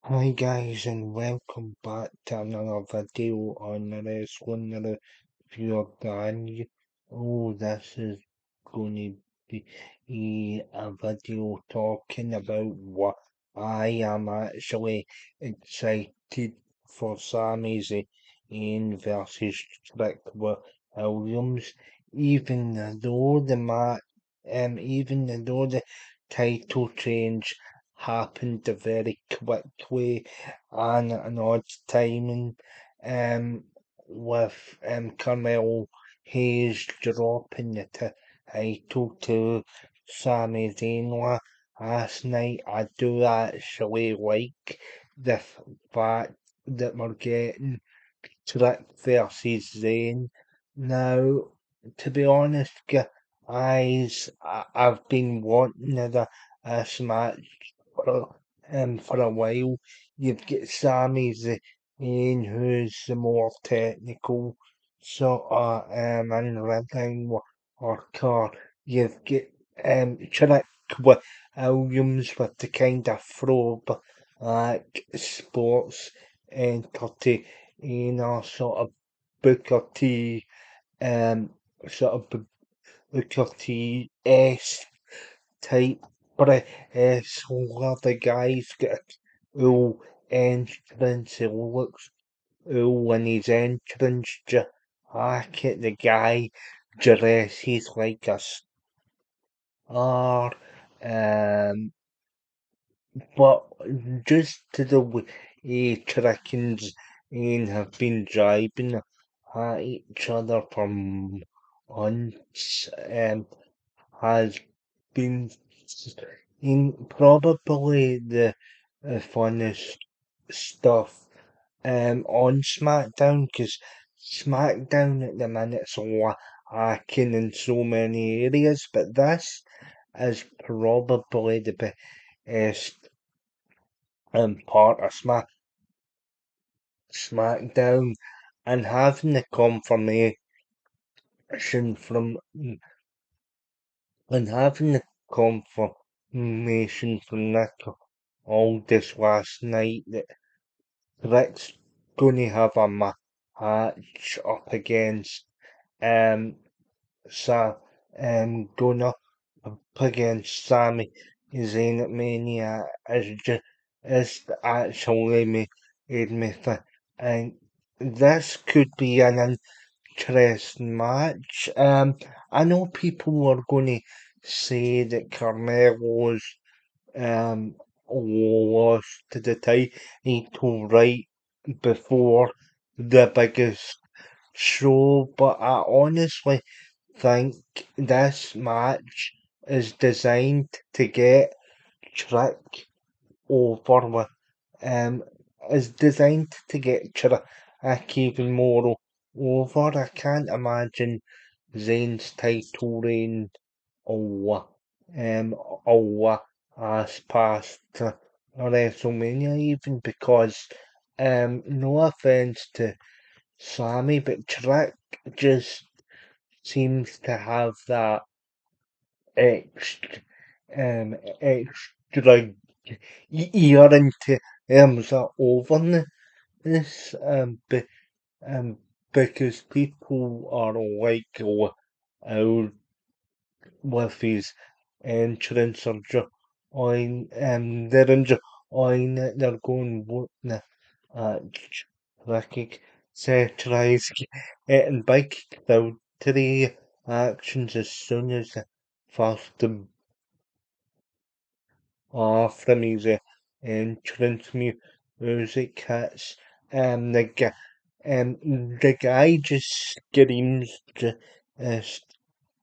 Hi guys and welcome back to another video on the Wrestlemania review of the this is going to be a video talking about what I am actually excited for Sami Zayn versus Trick Williams, even though even though the title change happened very quickly and an odd timing, with Carmelo Hayes dropping the title to Sami Zayn last night. I do actually like the fact that we're getting Trick versus Zayn. Now, to be honest, guys, I've been wanting this match for a while. You've got Sami Zayn, who's the more technical sort of in wrestling worker. You've got Trick Williams with the kind of throwback sports entertainment sort of Booker T, um, sort of Booker T-esque type, but so the guy's got a cool entrance. He looks cool when his entrance. Jacket, the guy dresses like a star. Um, but just to the way chickens have been driving at each other for months, has been probably the funnest stuff on Smackdown, because Smackdown at the minute's lacking in so many areas, but this is probably the best part of SmackDown, and having the confirmation from and having the confirmation from Nick Aldis last night that Rick's going to have a match up against um going up against Sami Zayn at Mania is actually made me think, and this could be an interesting match. I know people were going to say that Carmelo's lost to the title right before the biggest show, but I honestly think this match is designed to get Trick over with, um, is designed to get Trick even more over. I can't imagine Zayn's title reign or or as past WrestleMania, even because no offense to Sammy, but Trick just seems to have that extra extra ear into terms of overness, um because people are like, oh, with his entrance or join, they're enjoying it, they're going, what the like satirize getting big though to the actions as soon as the first from his entrance music hits. The guy the guy just screams just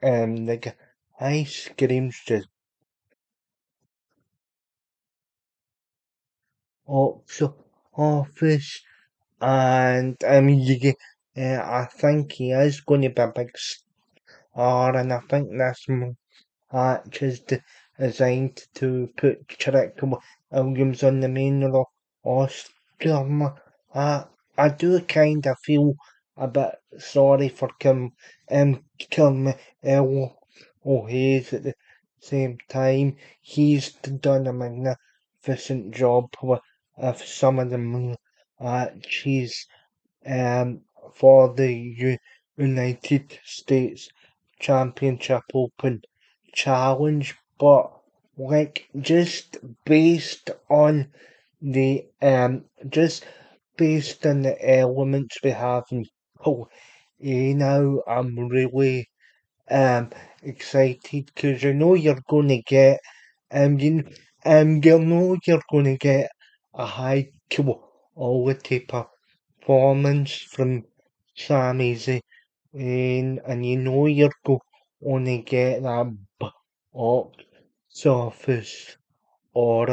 the guy screams just so office, and I think he is going to be a big star, and I think this match is designed to put Trick Williams on the main roster. I, I do kind of feel a bit sorry for Kim O'Hayes at the same time. He's done a magnificent job with of some of the matches for the United States Championship Open Challenge, but like just based on the just based on the elements we have in now I'm really um excited because you know you're gonna get you you know you're gonna get a high quality performance from Sami Zayn, and you know you're gonna get that box office or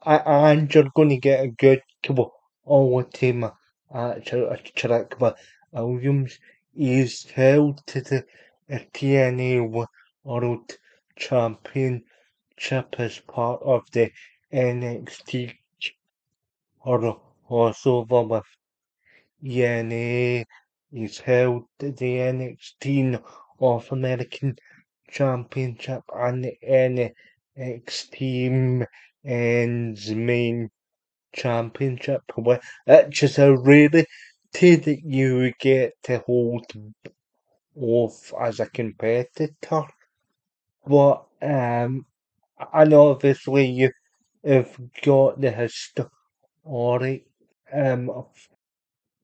and you're gonna get a good quality match out of Trick, but Williams is held to the TNA World Championship as part of the NXT crossover with ENA. He's held the NXT North American Championship and the NXT Men's Main Championship, which is a rarity that you get to hold off as a competitor. But and obviously you've got the historic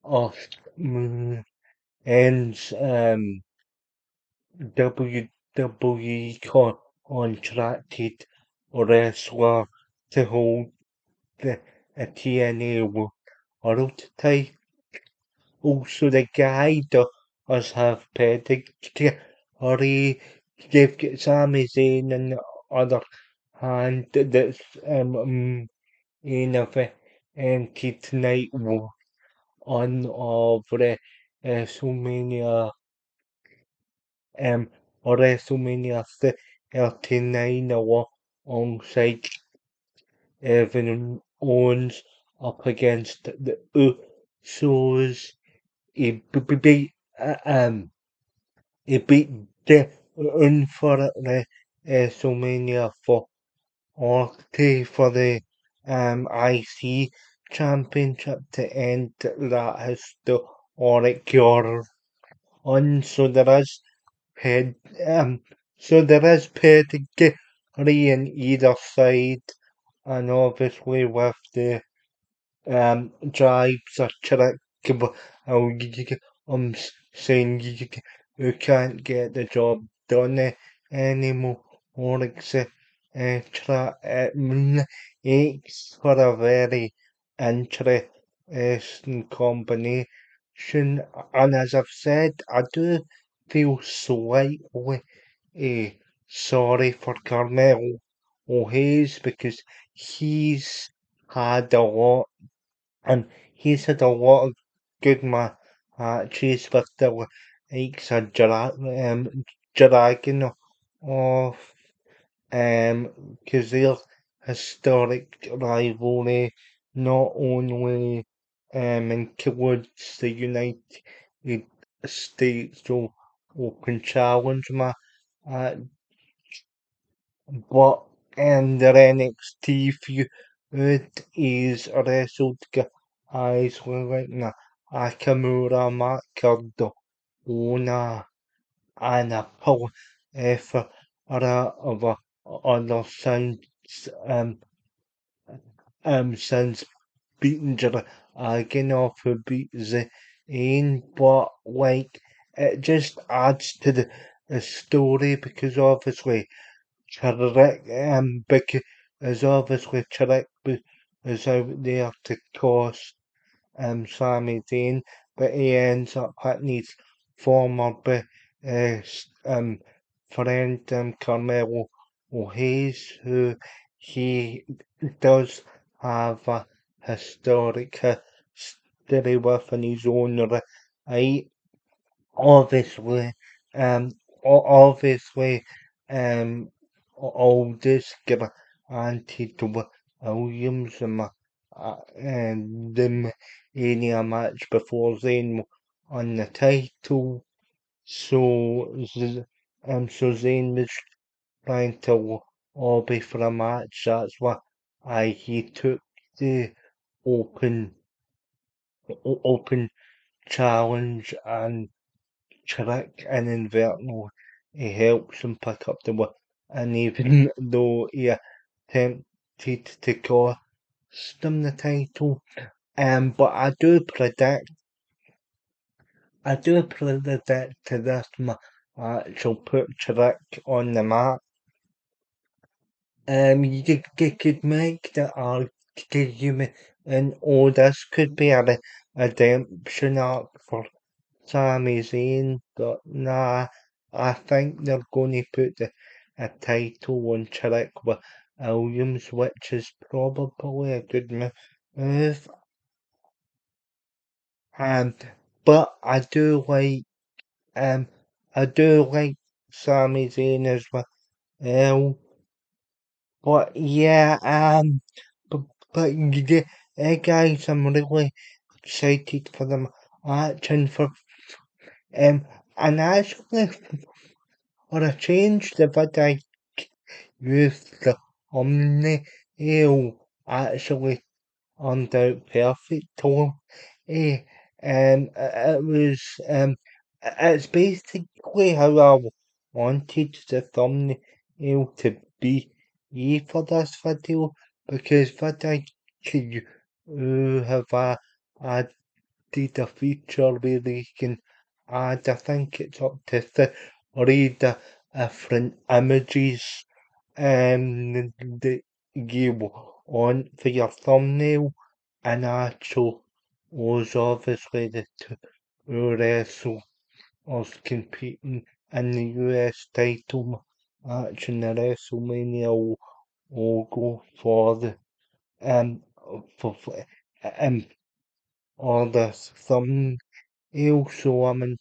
of men's WWE contracted wrestler to hold the TNA World title. Also, the guy does have pedigree. They've got Sami Zayn on the other hand that's in evented tonight on of the WrestleMania WrestleMania 39 alongside Evan Owens up against the Usos. He beat he beat the unfortunately WrestleMania 40 for the IC championship to end that historic run. Ped um so there is pedigree in either side, and obviously with the drives are correct. I'm saying you can't get the job done anymore, or except makes for a very interesting combination. And as I've said, I do feel slightly uh, sorry for Carmelo Hayes because he's had a lot and he's had a lot of good matches with the likes of Dragon of because their historic rivalry not only includes the United States Open Challenge but their NXT feud is wrestled guys like Nakamura, Matt Cardona, and a power effort of other um, since beating Dragunov who beat Zayn, but like it just adds to the story because obviously because obviously is out there to cost Sami Zayn, but he ends up hitting his former friend Carmelo Hayes, who he does have a historic history with in his own right. Obviously, um, obviously, um, all this guaranteed to Williams and them in a match before Zayn on the title. So, so Zayn was trying to lobby for a match. That's why he took the open open challenge and trick and invertly he helps him pick up the win. And even though he attempted to cost him the title, but I do predict to this match will put Trick on the map. You could make the argument, and this could be a redemption arc for Sami Zayn, but nah, I think they're going to put a title on Trick with Williams, which is probably a good move. Um, but um, I do like Sami Zayn as well. But yeah, but, but guys, I'm really excited for the match and and actually for a change, the vid used the Omni actually turned out perfect tone. Eh, it was it's basically how I wanted the thumbnail to be for this video because video you have added a feature where you can add, I think it's up to three different images that you want for your thumbnail, and I chose obviously the two wrestlers competing in the US title match in the Wrestlemania will go for the um for um or the thumbnail, so I'm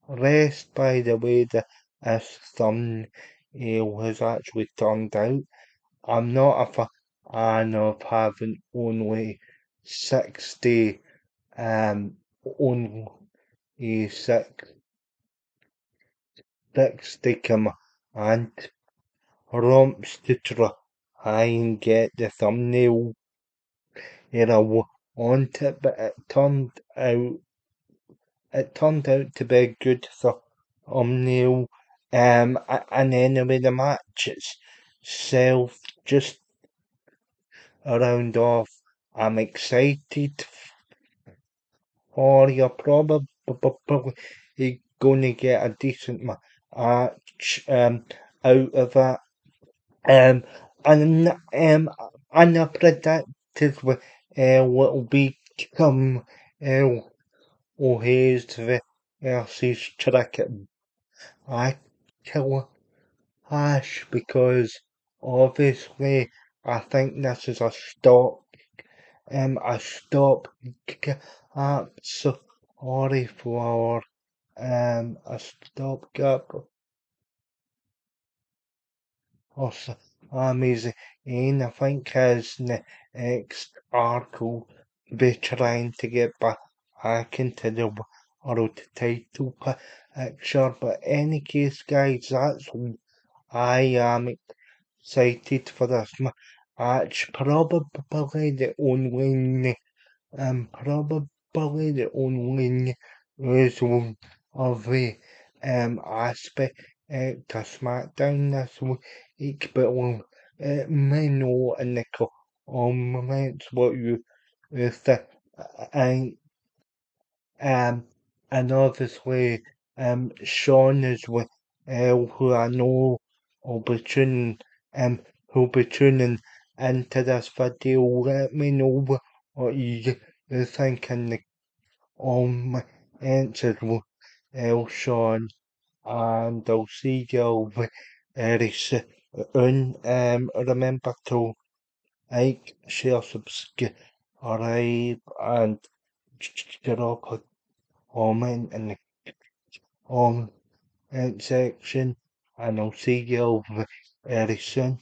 impressed by the way that this thumbnail has actually turned out. I'm not a fan of having only 60 only six 60 command prompts to try and get the thumbnail I want it, but it turned out to be a good thumbnail. And anyway, the match itself, just around off, I'm excited for you. Probably gonna get a decent match out of it. Um, and I predicted what will become O'Hayes versus Trickett I kill Hash because obviously I think this is a stop sorry for a stopgap or amazing and I think his next arc will be trying to get back into the world title picture. But any case guys, I am excited for this match. Probably the only result of the aspect to Smackdown this week, but we'll may know in the comments what you think. And um, and obviously Sean as well, who I know will be tuning who'll be tuning into this video. Let me know what you think in the answers Sean, and I'll see you very soon. Remember to like, share, subscribe, and drop a comment in the comment section, and I'll see you very soon.